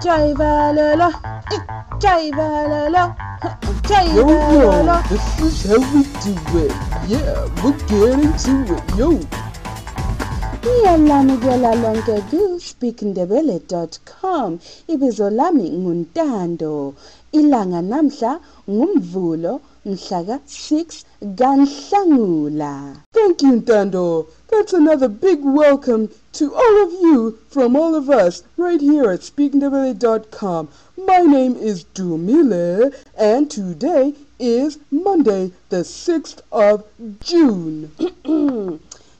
Jaivalala, Jaivalala, Yo, Jaivalala. this is how we do it. Yeah, we're getting to it. Yo. Ngiyalamukela lonke ku-speakndebele.com. Ibizo lami nguNtando. Ilanga namhla ngumvulo mhla ka-6 kaNhlangula. Thank you, Ntando. That's another big welcome to all of you from all of us right here at speakndebele.com. My name is Dumile, and today is Monday, the 6th of June.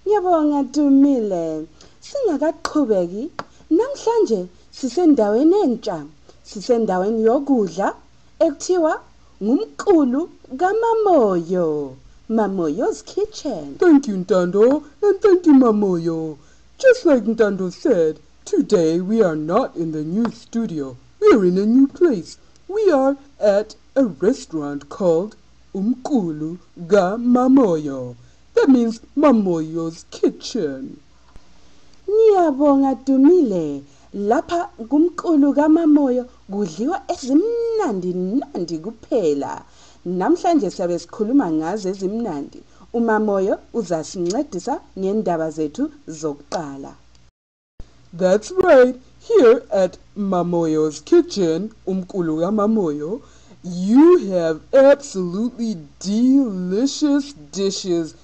Ngiyabonga Dumile. Singakaqhubeki namhlanje sisendaweni entsha. Sisendaweni yokudla ekuthiwa ngumqulu kaMamoyo. Mamoyo's Kitchen. Thank you, Ntando, and thank you, Mamoyo. Just like Ntando said, today we are not in the new studio. We are in a new place. We are at a restaurant called Umqulu ga Mamoyo. That means Mamoyo's Kitchen. Ngiyabonga Dumile. Lapha kumqulu kaMamoyo kudliwa ezimnandi kuphela. Namhlanje siyabe sikhuluma ngazo ezimnandi. uMamoyo uzasincedisa ngendaba zethu zokuqala. That's right. Here at Mamoyo's Kitchen, Umqulu ga Mamoyo, you have absolutely delicious dishes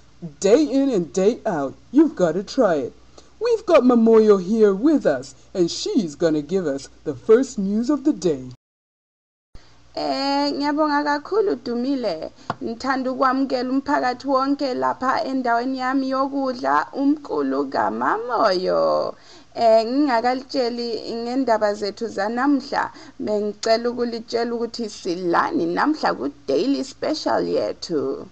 day in and day out. You've got to try it. We've got Mamoyo here with us, and she's going to give us the first news of the day. Ngiyabonga kakhulu Dumile. Ngithanda ukwamukela umphakathi wonke lapha endaweni yami yokudla umqulu kaMamoyo. Ngingakalitsheli ngendaba zethu zanamhla, bengicela ukulitshela ukuthi silani namhla ku daily special yethu.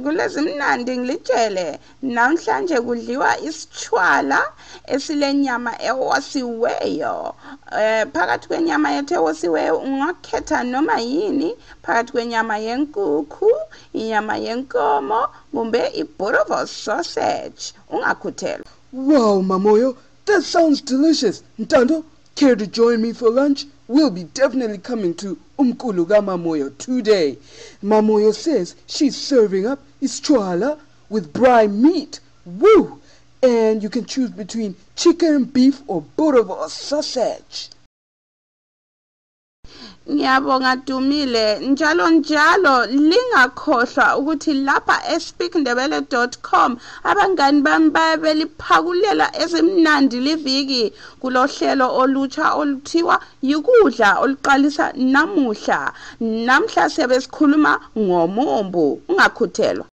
Kulezimnandi ngilitshele. Namhlanje kudliwa isitshwala esilenyama ewosiweyo. Phakathi kwenyama yethu ewosiweyo ungakhetha noma yini, phakathi kwenyama yenkukhu, inyama yenkomo, kumbe iBoerewors sausage. Ungakhuthelwa. Wow, Mamoyo, that sounds delicious. Ntando, care to join me for lunch? We'll be definitely coming to Umqulu ga Mamoyo today. Mamoyo says she's serving up isitshwala with brine meat. Woo! And you can choose between chicken, beef, or Boerewors sausage. Ngiyabonga Dumile. Njalo lingakhohlwa ukuthi lapha speakndebele.com abangani bami bayabeliphakulela ezimnandi liviki kulohlelo olutsha oluthiwa yikudla oluqalisa namuhla. Namhla siyabe sikhuluma ngomumbu. Ungakhuthelwa.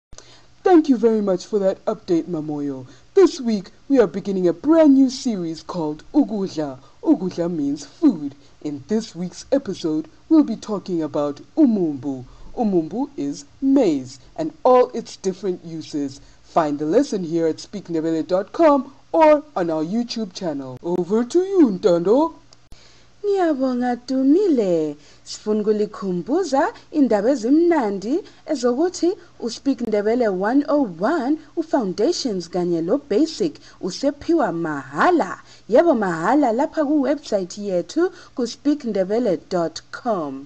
Thank you very much for that update, Mamoyo. This week, we are beginning a brand new series called Ukudla. Ukudla means food. In this week's episode, we'll be talking about umumbu. Umumbu is maize and all its different uses. Find the lesson here at speakndebele.com or on our YouTube channel. Over to you, Ntando. Ngiyabonga Dumile. Sifuna ukulikhumbuza indaba ezimnandi ezokuthi uSpeak Ndebele 101 ufoundations kanye lo basic usephiwa mahala. Yebo mahala lapha ku website yethu ku speakndebele.com.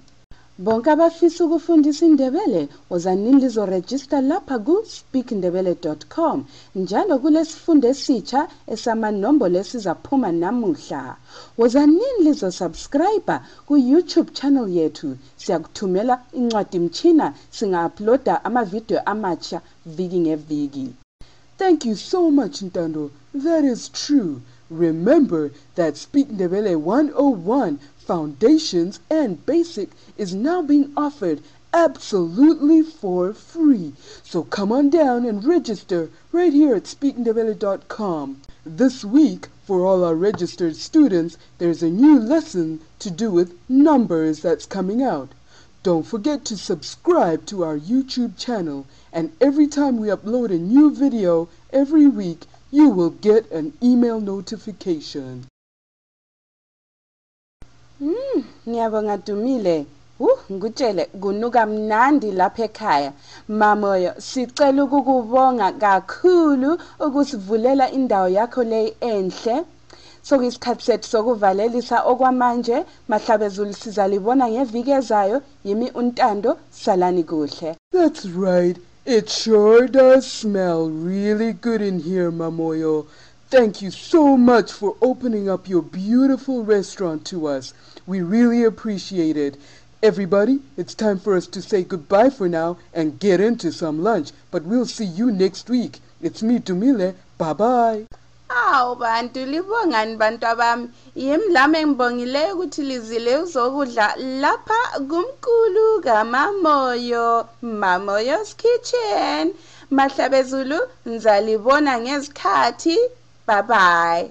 Bonke abafisa ukufundisa indebele wozanini lizoregister lapha ku speakndebele.com njalo kulesifundo esitsha esamanombolo esizaphuma namuhla. Wozanini lizosubscribe ku YouTube channel yethu. Siyakuthumela incwadi mchina singa-uploada ama-video amatsha viki ngeviki. Thank you so much, Ntando. That is true. Remember that Speak Ndebele 101 Foundations and Basic is now being offered absolutely for free. So come on down and register right here at speakndebele.com. This week, for all our registered students, there's a new lesson to do with numbers that's coming out. Don't forget to subscribe to our YouTube channel, and every time we upload a new video every week, you will get an email notification. Ngiyabonga Dumile. Ngikutshele kunuka mnandi lapha ekhaya. Mamoyo, sicela ukukubonga kakhulu ukusivulela indawo yakho le enhle. sokuyisikhathi sethu sokuvalelisa okwamanje. Mahlabezulu sizalibona ngeviki ezayo. Yimi uNtando, salani kuhle. That's right. It sure does smell really good in here, Mamoyo. Thank you so much for opening up your beautiful restaurant to us. We really appreciate it. Everybody, it's time for us to say goodbye for now and get into some lunch. But we'll see you next week. It's me, Dumile. Bye-bye. Awu bantu libongani bantu abami. Yimi lami engibongileyo ukuthi lizile uzokudla lapha kumkhulu kaMamoyo, Mamoyo's Kitchen. Mahlabezulu nizalibona ngezikhathi. Bye bye.